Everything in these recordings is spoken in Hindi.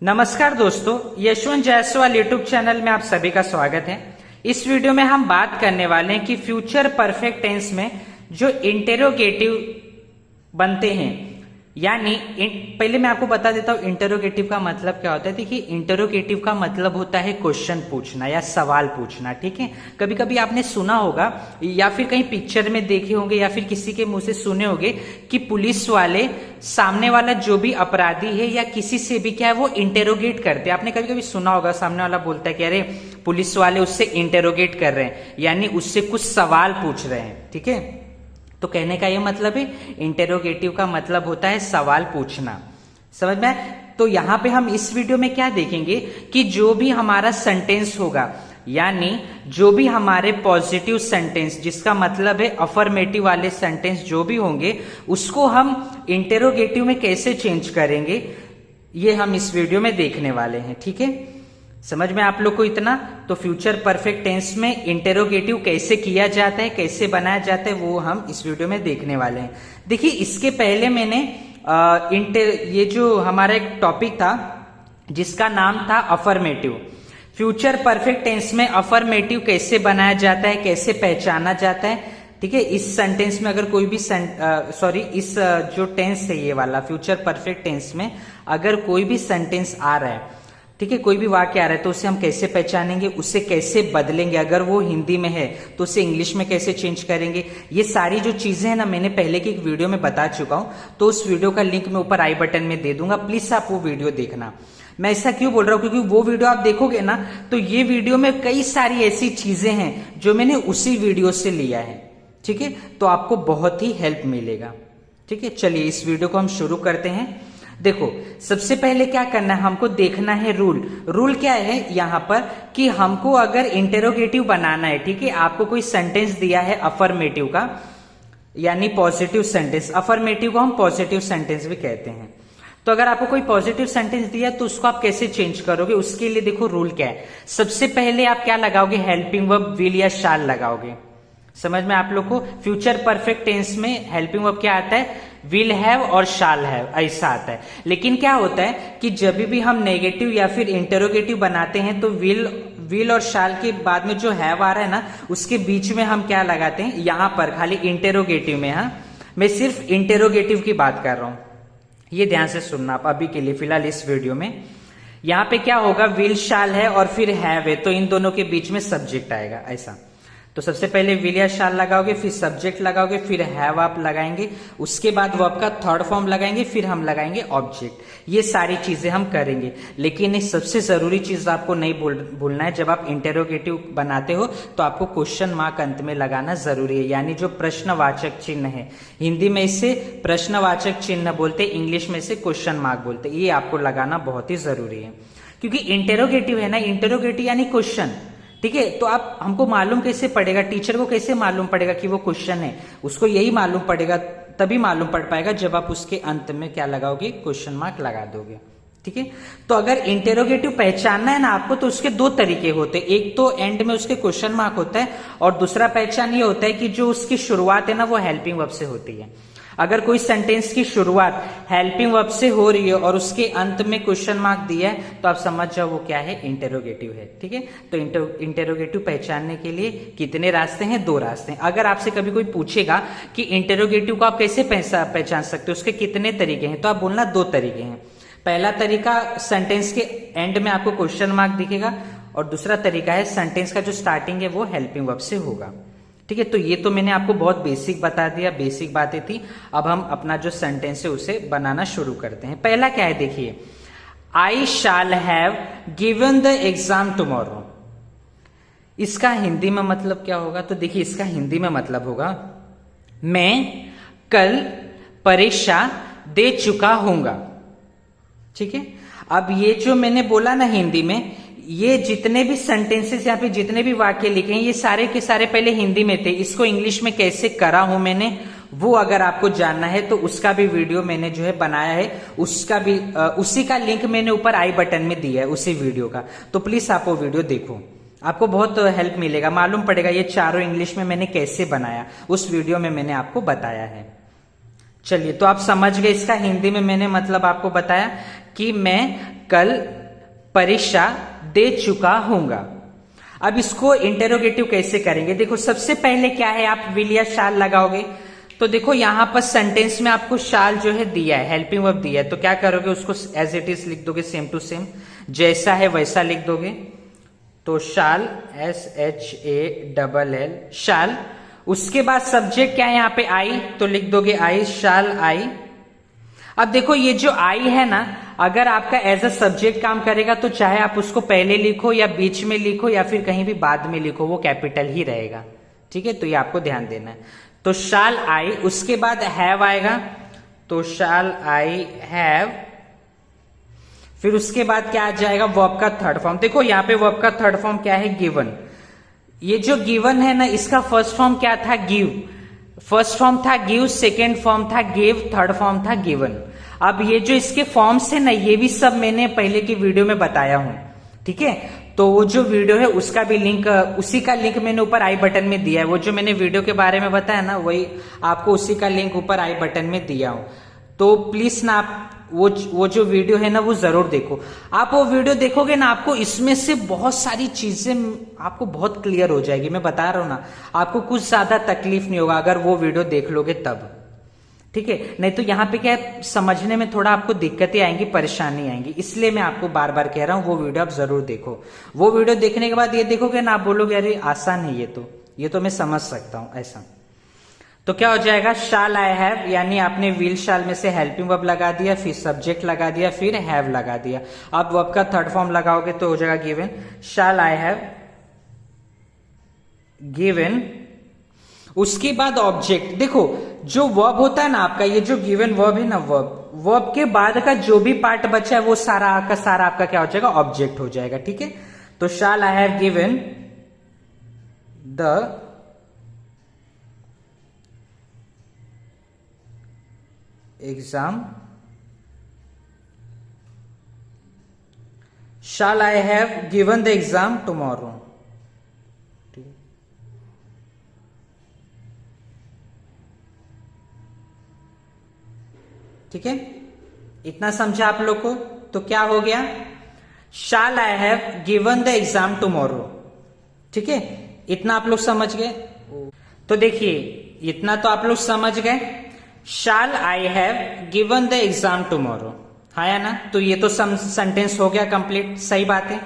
नमस्कार दोस्तों, यशवंत जायसवाल यूट्यूब चैनल में आप सभी का स्वागत है। इस वीडियो में हम बात करने वाले हैं कि फ्यूचर परफेक्ट टेंस में जो इंटेरोगेटिव बनते हैं, यानी पहले मैं आपको बता देता हूं इंटेरोगेटिव का मतलब क्या होता है। देखिए, इंटेरोगेटिव का मतलब होता है क्वेश्चन पूछना या सवाल पूछना। ठीक है, कभी कभी आपने सुना होगा या फिर कहीं पिक्चर में देखे होंगे या फिर किसी के मुंह से सुने होंगे कि पुलिस वाले सामने वाला जो भी अपराधी है या किसी से भी क्या है वो इंटेरोगेट करते हैं। आपने कभी कभी सुना होगा, सामने वाला बोलता है कि अरे पुलिस वाले उससे इंटेरोगेट कर रहे हैं, यानी उससे कुछ सवाल पूछ रहे हैं। ठीक है, तो कहने का ये मतलब है इंटेरोगेटिव का मतलब होता है सवाल पूछना। समझ में? तो यहां पे हम इस वीडियो में क्या देखेंगे कि जो भी हमारा सेंटेंस होगा, यानी जो भी हमारे पॉजिटिव सेंटेंस, जिसका मतलब है अफर्मेटिव वाले सेंटेंस जो भी होंगे, उसको हम इंटेरोगेटिव में कैसे चेंज करेंगे, ये हम इस वीडियो में देखने वाले हैं। ठीक है, समझ में आप लोग को इतना? तो फ्यूचर परफेक्ट टेंस में इंटेरोगेटिव कैसे किया जाता है, कैसे बनाया जाता है, वो हम इस वीडियो में देखने वाले हैं। देखिए, इसके पहले मैंने ये जो हमारा एक टॉपिक था जिसका नाम था अफर्मेटिव। फ्यूचर परफेक्ट टेंस में अफर्मेटिव कैसे बनाया जाता है, कैसे पहचाना जाता है। ठीक है, इस सेंटेंस में अगर कोई भी इस जो टेंस है ये वाला फ्यूचर परफेक्ट टेंस में अगर कोई भी सेंटेंस आ रहा है, ठीक है, कोई भी वाक्य आ रहा है, तो उसे हम कैसे पहचानेंगे, उसे कैसे बदलेंगे, अगर वो हिंदी में है तो उसे इंग्लिश में कैसे चेंज करेंगे, ये सारी जो चीजें हैं ना, मैंने पहले की एक वीडियो में बता चुका हूं। तो उस वीडियो का लिंक मैं ऊपर आई बटन में दे दूंगा, प्लीज आप वो वीडियो देखना। मैं ऐसा क्यों बोल रहा हूं, क्योंकि वो वीडियो आप देखोगे ना तो ये वीडियो में कई सारी ऐसी चीजें हैं जो मैंने उसी वीडियो से लिया है। ठीक है, तो आपको बहुत ही हेल्प मिलेगा। ठीक है, चलिए इस वीडियो को हम शुरू करते हैं। देखो, सबसे पहले क्या करना है, हमको देखना है रूल क्या है यहां पर कि हमको अगर इंटेरोगेटिव बनाना है, ठीक है, आपको कोई सेंटेंस दिया है अफर्मेटिव का, यानी पॉजिटिव सेंटेंस। अफर्मेटिव को हम पॉजिटिव सेंटेंस भी कहते हैं। तो अगर आपको कोई पॉजिटिव सेंटेंस दिया तो उसको आप कैसे चेंज करोगे, उसके लिए देखो रूल क्या है। सबसे पहले आप क्या लगाओगे, हेल्पिंग वर्ब विल या शाल लगाओगे। समझ में आप लोग को? फ्यूचर परफेक्ट टेंस में हेल्पिंग वर्ब क्या आता है, विल हैव और शाल हैव, ऐसा आता है। लेकिन क्या होता है कि जब भी हम नेगेटिव या फिर इंटेरोगेटिव बनाते हैं तो विल और शाल के बाद में जो हैव आ रहा है ना, उसके बीच में हम क्या लगाते हैं, यहां पर खाली इंटेरोगेटिव में। हाँ, मैं सिर्फ इंटेरोगेटिव की बात कर रहा हूं, ये ध्यान से सुनना आप अभी के लिए, फिलहाल इस वीडियो में। यहां पे क्या होगा, विल शाल है और फिर हैव है, तो इन दोनों के बीच में सब्जेक्ट आएगा ऐसा। तो सबसे पहले विल या शाल लगाओगे, फिर सब्जेक्ट लगाओगे, फिर हैव आप लगाएंगे, उसके बाद वर्ब का थर्ड फॉर्म लगाएंगे, फिर हम लगाएंगे ऑब्जेक्ट। ये सारी चीजें हम करेंगे। लेकिन इस सबसे जरूरी चीज आपको नहीं भूलना है, जब आप इंटेरोगेटिव बनाते हो तो आपको क्वेश्चन मार्क अंत में लगाना जरूरी है, यानी जो प्रश्नवाचक चिन्ह है। हिंदी में इसे प्रश्नवाचक चिन्ह बोलते, इंग्लिश में इसे क्वेश्चन मार्क बोलते। ये आपको लगाना बहुत ही जरूरी है, क्योंकि इंटेरोगेटिव है ना, इंटेरोगेटिव यानी क्वेश्चन। ठीक है, तो आप हमको मालूम कैसे पड़ेगा, टीचर को कैसे मालूम पड़ेगा कि वो क्वेश्चन है, उसको यही मालूम पड़ेगा, तभी मालूम पड़ पाएगा जब आप उसके अंत में क्या लगाओगे, क्वेश्चन मार्क लगा दोगे। ठीक है, तो अगर इंटेरोगेटिव पहचानना है ना आपको, तो उसके दो तरीके होते हैं। एक तो एंड में उसके क्वेश्चन मार्क होता है, और दूसरा पहचान ये होता है कि जो उसकी शुरुआत है ना वो हेल्पिंग वर्ब से होती है। अगर कोई सेंटेंस की शुरुआत हेल्पिंग वर्ब से हो रही है और उसके अंत में क्वेश्चन मार्क दिया है, तो आप समझ जाओ वो क्या है, इंटेरोगेटिव है। ठीक है, तो इंटेरोगेटिव पहचानने के लिए कितने रास्ते हैं, दो रास्ते हैं। अगर आपसे कभी कोई पूछेगा कि इंटेरोगेटिव को आप कैसे पहचान सकते हो, उसके कितने तरीके हैं, तो आप बोलना दो तरीके हैं। पहला तरीका, सेंटेंस के एंड में आपको क्वेश्चन मार्क दिखेगा, और दूसरा तरीका है सेंटेंस का जो स्टार्टिंग है वो हेल्पिंग वर्ब से होगा। ठीक है, तो ये तो मैंने आपको बहुत बेसिक बता दिया, बेसिक बातें थी। अब हम अपना जो सेंटेंस है उसे बनाना शुरू करते हैं। पहला क्या है, देखिए, I shall have given the exam tomorrow. इसका हिंदी में मतलब क्या होगा, तो देखिए इसका हिंदी में मतलब होगा, मैं कल परीक्षा दे चुका हूंगा। ठीक है, अब ये जो मैंने बोला ना हिंदी में, ये जितने भी सेंटेंसेस यहाँ पे जितने भी वाक्य लिखे हैं, ये सारे के सारे पहले हिंदी में थे। इसको इंग्लिश में कैसे करा हूं मैंने, वो अगर आपको जानना है तो उसका भी वीडियो मैंने जो है बनाया है, उसका भी उसी का लिंक मैंने ऊपर आई बटन में दिया है उसी वीडियो का। तो प्लीज आप वो वीडियो देखो, आपको बहुत हेल्प मिलेगा, मालूम पड़ेगा ये चारों इंग्लिश में मैंने कैसे बनाया, उस वीडियो में मैंने आपको बताया है। चलिए, तो आप समझ गए, इसका हिंदी में मैंने मतलब आपको बताया कि मैं कल परीक्षा दे चुका हूंगा। अब इसको इंटेरोगेटिव कैसे करेंगे? देखो सबसे पहले क्या है, आप विल या शाल लगाओगे। तो देखो यहां पर सेंटेंस में आपको शाल जो है दिया है, हेल्पिंग वर्ब दिया है, तो क्या करोगे, उसको एज इट इज लिख दोगे, सेम टू सेम, जैसा है वैसा लिख दोगे। तो शाल, SHALL, शाल। उसके बाद सब्जेक्ट क्या है यहाँ पे, आई, तो लिख दोगे आई, शाल आई। अब देखो ये जो आई है ना, अगर आपका एज अ सब्जेक्ट काम करेगा तो चाहे आप उसको पहले लिखो या बीच में लिखो या फिर कहीं भी बाद में लिखो, वो कैपिटल ही रहेगा। ठीक है, तो ये आपको ध्यान देना है। तो शाल आई, उसके बाद हैव आएगा, तो शाल आई हैव। फिर उसके बाद क्या आ जाएगा, वर्ब का थर्ड फॉर्म। देखो यहाँ पे वर्ब का थर्ड फॉर्म क्या है, गिवन। ये जो गिवन है ना, इसका फर्स्ट फॉर्म क्या था, गिव। फर्स्ट फॉर्म था गिव, सेकेंड फॉर्म था गिव, थर्ड फॉर्म था गिवन। अब ये जो इसके फॉर्म्स है ना, ये भी सब मैंने पहले की वीडियो में बताया हूं। ठीक है, तो वो जो वीडियो है उसका भी लिंक, उसी का लिंक मैंने ऊपर आई बटन में दिया है। वो जो मैंने वीडियो के बारे में बताया ना, वही आपको उसी का लिंक ऊपर आई बटन में दिया हूं। तो प्लीज ना आप वो जो वीडियो है ना, वो जरूर देखो। आप वो वीडियो देखोगे ना, आपको इसमें से बहुत सारी चीजें आपको बहुत क्लियर हो जाएगी। मैं बता रहा हूं ना, आपको कुछ ज्यादा तकलीफ नहीं होगा अगर वो वीडियो देख लोगे तब। ठीक है, नहीं तो यहाँ पे क्या है, समझने में थोड़ा आपको दिक्कतें आएंगी, परेशानी आएंगी, इसलिए मैं आपको बार बार कह रहा हूं वो वीडियो आप जरूर देखो। वो वीडियो देखने के बाद ये देखोगे ना, आप बोलोगे अरे आसान है ये तो मैं समझ सकता हूं ऐसा। तो क्या हो जाएगा, शाल आई हैव, यानी आपने विल शाल में से हेल्पिंग वर्ब लगा दिया, फिर सब्जेक्ट लगा दिया, फिर हैव लगा दिया। अब वर्ब का थर्ड फॉर्म लगाओगे तो हो जाएगा given, shall I have given. उसके बाद ऑब्जेक्ट। देखो जो वर्ब होता है ना आपका, ये जो गिवन वर्ब है ना, वर्ब के बाद का जो भी पार्ट बचा है वो सारा का सारा आपका क्या हो जाएगा, ऑब्जेक्ट हो जाएगा। ठीक है, तो shall I have given the exam, shall I have given the exam tomorrow। ठीक है, इतना समझा आप लोग को? तो क्या हो गया, shall I have given the exam tomorrow। ठीक है, इतना आप लोग समझ गए? तो देखिए इतना तो आप लोग समझ गए, shall I have given the exam tomorrow, हाँ या ना? तो ये तो सेंटेंस हो गया कंप्लीट। सही बात है?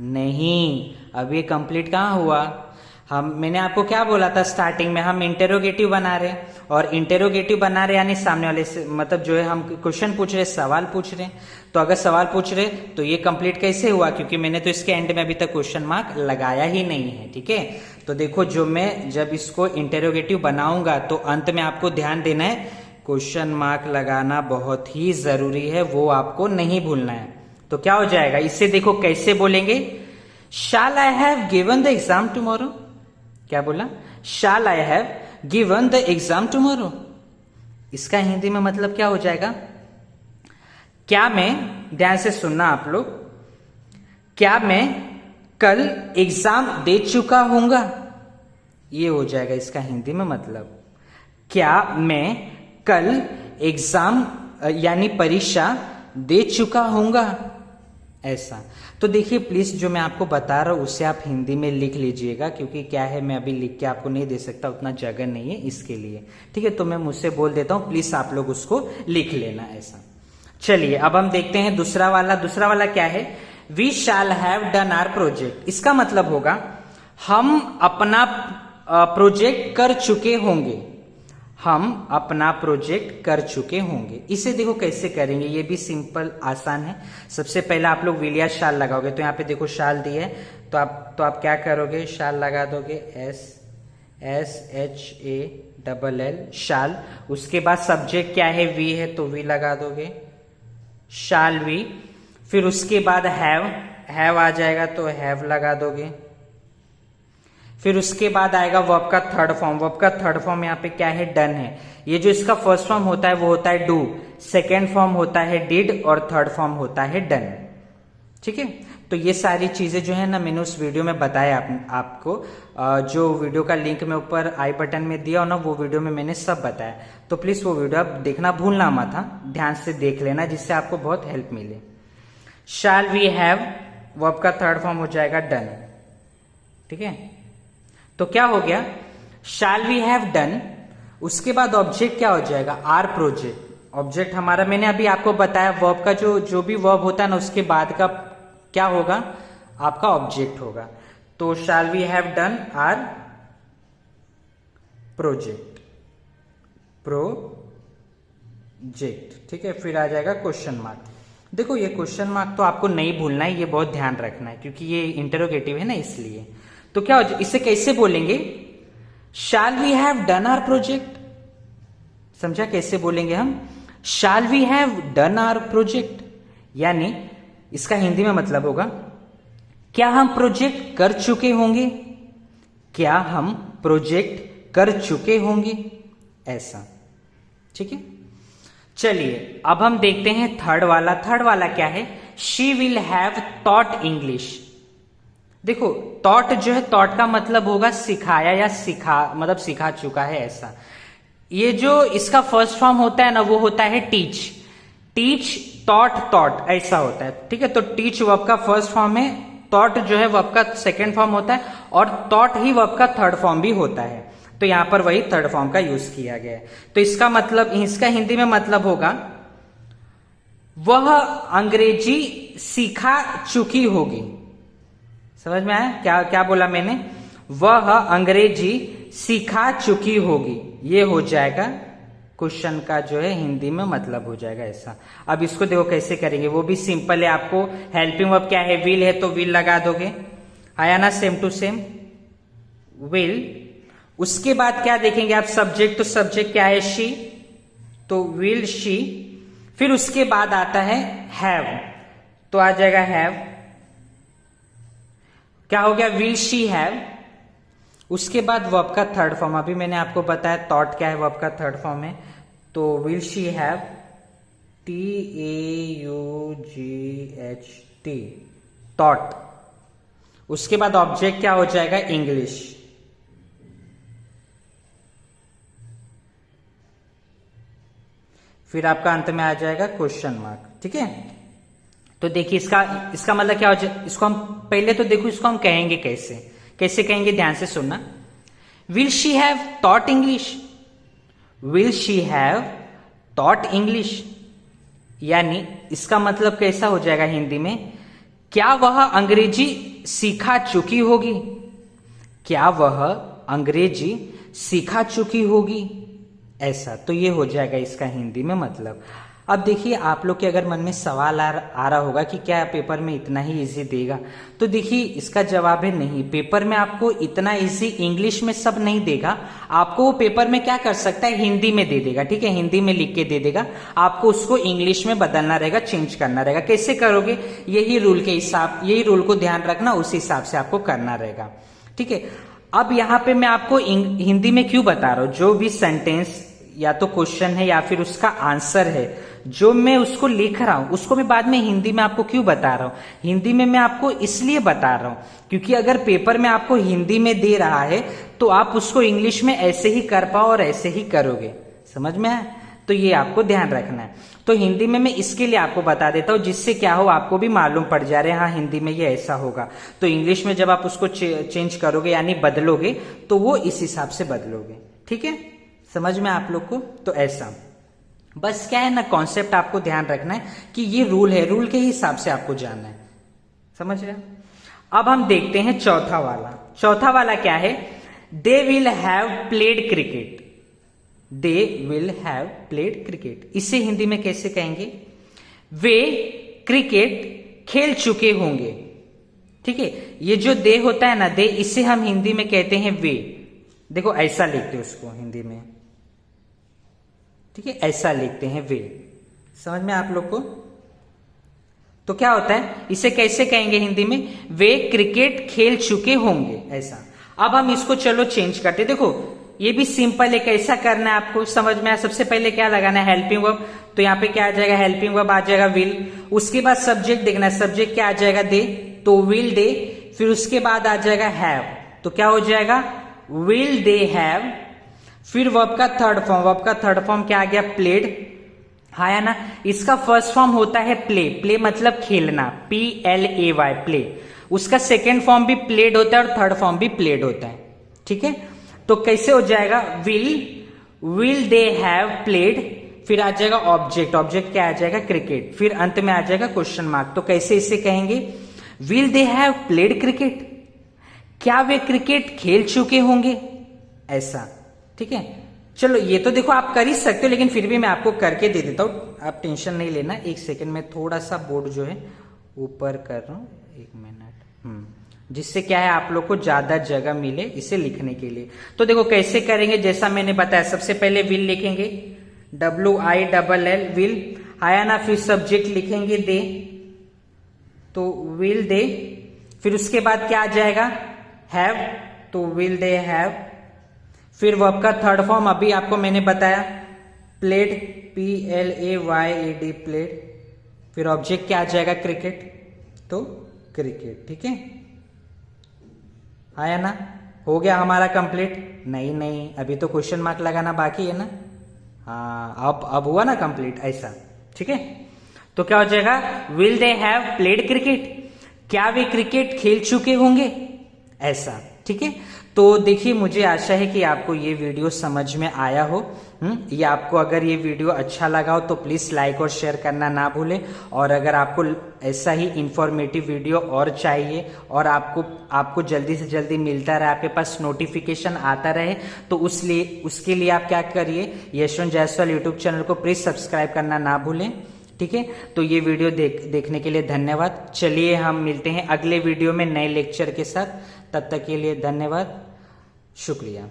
नहीं, अब ये कंप्लीट कहाँ हुआ। मैंने आपको क्या बोला था स्टार्टिंग में, हम इंटेरोगेटिव बना रहे, और इंटेरोगेटिव बना रहे यानी सामने वाले से मतलब जो है हम क्वेश्चन पूछ रहे, सवाल पूछ रहे। तो अगर सवाल पूछ रहे तो ये कंप्लीट कैसे हुआ, क्योंकि मैंने तो इसके एंड में अभी तक क्वेश्चन मार्क लगाया ही नहीं है। ठीक है, तो देखो जो मैं जब इसको इंटेरोगेटिव बनाऊंगा तो अंत में आपको ध्यान देना है, क्वेश्चन मार्क लगाना बहुत ही जरूरी है, वो आपको नहीं भूलना है। तो क्या हो जाएगा, इससे देखो कैसे बोलेंगे, shall I have given the exam tomorrow. क्या बोला, shall I have given the exam tomorrow. इसका हिंदी में मतलब क्या हो जाएगा, क्या मैं, ध्यान से सुनना आप लोग, क्या मैं कल एग्जाम दे चुका हूंगा, ये हो जाएगा इसका हिंदी में मतलब। क्या मैं कल एग्जाम यानी परीक्षा दे चुका हूंगा, ऐसा। तो देखिए प्लीज जो मैं आपको बता रहा हूं उसे आप हिंदी में लिख लीजिएगा, क्योंकि क्या है मैं अभी लिख के आपको नहीं दे सकता, उतना जगह नहीं है इसके लिए। ठीक है, तो मैं मुझसे बोल देता हूं, प्लीज आप लोग उसको लिख लेना ऐसा। चलिए अब हम देखते हैं दूसरा वाला क्या है, we shall have done our project. इसका मतलब होगा हम अपना प्रोजेक्ट कर चुके होंगे, हम अपना प्रोजेक्ट कर चुके होंगे। इसे देखो कैसे करेंगे, ये भी सिंपल आसान है। सबसे पहले आप लोग विल या शाल लगाओगे, तो यहाँ पे देखो शाल दी है, तो आप क्या करोगे, शाल लगा दोगे, SHALL शाल। उसके बाद सब्जेक्ट क्या है, वी है, तो वी लगा दोगे, शाल वी। फिर उसके बाद हैव आ जाएगा, तो हैव लगा दोगे। फिर उसके बाद आएगा वर्ब का थर्ड फॉर्म। वर्ब का थर्ड फॉर्म यहाँ पे क्या है, डन है। ये जो इसका फर्स्ट फॉर्म होता है वो होता है डू, सेकेंड फॉर्म होता है डिड, और थर्ड फॉर्म होता है डन। ठीक है, तो ये सारी चीजें जो है ना मैंने उस वीडियो में बताया आपको, जो वीडियो का लिंक मैं ऊपर आई बटन में दिया हो ना, वो वीडियो में मैंने सब बताया। तो प्लीज वो वीडियो आप देखना भूलना मत, ध्यान से देख लेना, जिससे आपको बहुत हेल्प मिले। शैल वी हैव वर्ब का थर्ड फॉर्म हो जाएगा डन। ठीक है, तो क्या हो गया, शैल वी हैव डन, उसके बाद ऑब्जेक्ट क्या हो जाएगा, आर प्रोजेक्ट। ऑब्जेक्ट हमारा, मैंने अभी आपको बताया वर्ब का जो भी वर्ब होता है ना उसके बाद का क्या होगा, आपका ऑब्जेक्ट होगा। तो shall we have done our project, ठीक है। फिर आ जाएगा क्वेश्चन मार्क। देखो ये क्वेश्चन मार्क तो आपको नहीं भूलना है, ये बहुत ध्यान रखना है क्योंकि ये इंटरोगेटिव है ना, इसलिए। तो क्या हो, इसे कैसे बोलेंगे, shall we have done our project. समझा कैसे बोलेंगे हम, shall we have done our project, यानी इसका हिंदी में मतलब होगा क्या हम प्रोजेक्ट कर चुके होंगे, क्या हम प्रोजेक्ट कर चुके होंगे, ऐसा। ठीक है, चलिए अब हम देखते हैं थर्ड वाला। थर्ड वाला क्या है, she will have taught English. देखो टॉट जो है, टॉट का मतलब होगा सिखाया या मतलब सिखा चुका है, ऐसा। ये जो इसका फर्स्ट फॉर्म होता है ना वो होता है टीच, टीच टॉट टॉट ऐसा होता है। ठीक है, तो टीच वर्ब का फर्स्ट फॉर्म है, टॉट जो है वर्ब का सेकेंड फॉर्म होता है, और टॉट ही वर्ब का थर्ड फॉर्म भी होता है। तो यहां पर वही थर्ड फॉर्म का यूज किया गया है। तो इसका मतलब, इसका हिंदी में मतलब होगा वह अंग्रेजी सीखा चुकी होगी। समझ में आया क्या क्या बोला मैंने, वह अंग्रेजी सीखा चुकी होगी, ये हो जाएगा क्वेश्चन का जो है हिंदी में मतलब हो जाएगा ऐसा। अब इसको देखो कैसे करेंगे, वो भी सिंपल है। आपको हेल्पिंग वर्ब क्या है, विल है तो विल लगा दोगे, आया ना, सेम टू सेम विल। उसके बाद क्या देखेंगे आप, सब्जेक्ट, तो सब्जेक्ट क्या है, शी, तो विल शी। फिर उसके बाद आता है हैव, तो आ जाएगा हैव, क्या हो गया, विल शी हैव। उसके बाद वर्ब का थर्ड फॉर्म, अभी मैंने आपको बताया थॉट क्या है, वर्ब का थर्ड फॉर्म है, तो will she have, TAUGHT, thought. उसके बाद ऑब्जेक्ट क्या हो जाएगा, इंग्लिश। फिर आपका अंत में आ जाएगा क्वेश्चन मार्क। ठीक है, तो देखिए इसका मतलब क्या हो जाए, इसको हम पहले तो देखो इसको हम कहेंगे कैसे, कैसे कहेंगे, ध्यान से सुनना। Will she have taught English, will she have taught English, यानी इसका मतलब कैसा हो जाएगा हिंदी में, क्या वह अंग्रेजी सीखा चुकी होगी, क्या वह अंग्रेजी सीखा चुकी होगी, ऐसा। तो ये हो जाएगा इसका हिंदी में मतलब। अब देखिए आप लोग के अगर मन में सवाल आ रहा होगा कि क्या पेपर में इतना ही इजी देगा, तो देखिए इसका जवाब है नहीं। पेपर में आपको इतना इजी इंग्लिश में सब नहीं देगा, आपको वो पेपर में क्या कर सकता है, हिंदी में दे देगा। ठीक है, हिंदी में लिख के दे देगा, आपको उसको इंग्लिश में बदलना रहेगा, चेंज करना रहेगा। कैसे करोगे, यही रूल के हिसाब, यही रूल को ध्यान रखना, उस हिसाब से आपको करना रहेगा। ठीक है, अब यहाँ पे मैं आपको हिंदी में क्यों बता रहा हूं, जो भी सेंटेंस या तो क्वेश्चन है या फिर उसका आंसर है, जो मैं उसको लिख रहा हूं उसको मैं बाद में हिंदी में आपको क्यों बता रहा हूं, हिंदी में मैं आपको इसलिए बता रहा हूं क्योंकि अगर पेपर में आपको हिंदी में दे रहा है तो आप उसको इंग्लिश में ऐसे ही कर पाओ और ऐसे ही करोगे। समझ में आया, तो ये आपको ध्यान रखना है। तो हिंदी में मैं इसके लिए आपको बता देता हूं जिससे क्या हो, आपको भी मालूम पड़ जा रहे, हाँ हिंदी में ये ऐसा होगा। तो इंग्लिश में जब आप उसको चेंज करोगे यानी बदलोगे तो वो इस हिसाब से बदलोगे। ठीक है, समझ में आप लोग को, तो ऐसा बस क्या है ना, कॉन्सेप्ट आपको ध्यान रखना है कि ये रूल है, रूल के हिसाब से आपको जानना है। समझ रहे? अब हम देखते हैं चौथा वाला। चौथा वाला क्या है, they will have played cricket, they will have played cricket. इसे हिंदी में कैसे कहेंगे, वे क्रिकेट खेल चुके होंगे। ठीक है, ये जो दे होता है ना, दे, इसे हम हिंदी में कहते हैं वे। देखो ऐसा लिखते हैं उसको हिंदी में, ठीक है, ऐसा लिखते हैं वे। समझ में आप लोग को? तो क्या होता है, इसे कैसे कहेंगे हिंदी में, वे क्रिकेट खेल चुके होंगे, ऐसा। अब हम इसको चलो चेंज करते। देखो ये भी सिंपल है, कैसा करना है आपको समझ में आया। सबसे पहले क्या लगाना है, हेल्पिंग वर्ब, तो यहाँ पे क्या आ जाएगा, हेल्पिंग वर्ब आ जाएगा विल। उसके बाद सब्जेक्ट देखना है, सब्जेक्ट क्या आ जाएगा, दे, तो विल दे। फिर उसके बाद आ जाएगा हैव, तो क्या हो जाएगा, विल दे हैव। फिर वर्ब का थर्ड फॉर्म, वर्ब का थर्ड फॉर्म क्या आ गया, प्लेड। हाँ या ना। इसका फर्स्ट फॉर्म होता है प्ले, प्ले मतलब खेलना, PLAY प्ले। उसका सेकेंड फॉर्म भी प्लेड होता है और थर्ड फॉर्म भी प्लेड होता है। ठीक है, तो कैसे हो जाएगा, विल दे हैव प्लेड, फिर आ जाएगा ऑब्जेक्ट, ऑब्जेक्ट क्या आ जाएगा, क्रिकेट, फिर अंत में आ जाएगा क्वेश्चन मार्क। तो कैसे इसे कहेंगे, will they have played cricket, क्या वे क्रिकेट खेल चुके होंगे, ऐसा। ठीक है, चलो ये तो देखो आप कर ही सकते हो, लेकिन फिर भी मैं आपको करके दे देता हूं, आप टेंशन नहीं लेना। एक सेकंड में थोड़ा सा बोर्ड जो है ऊपर कर रहा हूं, एक मिनट, जिससे क्या है आप लोग को ज्यादा जगह मिले इसे लिखने के लिए। तो देखो कैसे करेंगे, जैसा मैंने बताया, सबसे पहले विल लिखेंगे, WILL विल, आया ना, फिर सब्जेक्ट लिखेंगे दे, तो विल दे, फिर उसके बाद क्या आ जाएगा, हैव, तो विल दे हैव, फिर वर्ब का थर्ड फॉर्म अभी आपको मैंने बताया, प्लेड, PLAYED प्लेड, फिर ऑब्जेक्ट क्या आ जाएगा, क्रिकेट, तो क्रिकेट। ठीक है, आया ना, हो गया हमारा कंप्लीट। नहीं, अभी तो क्वेश्चन मार्क लगाना बाकी है ना। हाँ, अब हुआ ना कंप्लीट, ऐसा। ठीक है, तो क्या हो जाएगा, will they have played cricket, क्या वे क्रिकेट खेल चुके होंगे, ऐसा। ठीक है, तो देखिए मुझे आशा है कि आपको ये वीडियो समझ में आया हो। ये आपको अगर ये वीडियो अच्छा लगा हो तो प्लीज लाइक और शेयर करना ना भूलें। और अगर आपको ऐसा ही इंफॉर्मेटिव वीडियो और चाहिए और आपको जल्दी से जल्दी मिलता रहे, आपके पास नोटिफिकेशन आता रहे, तो उसके लिए आप क्या करिए, यशवंत जायसवाल यूट्यूब चैनल को प्लीज सब्सक्राइब करना ना भूलें। ठीक है, तो ये वीडियो देखने के लिए धन्यवाद। चलिए हम मिलते हैं अगले वीडियो में नए लेक्चर के साथ, तब तक के लिए धन्यवाद, शुक्रिया।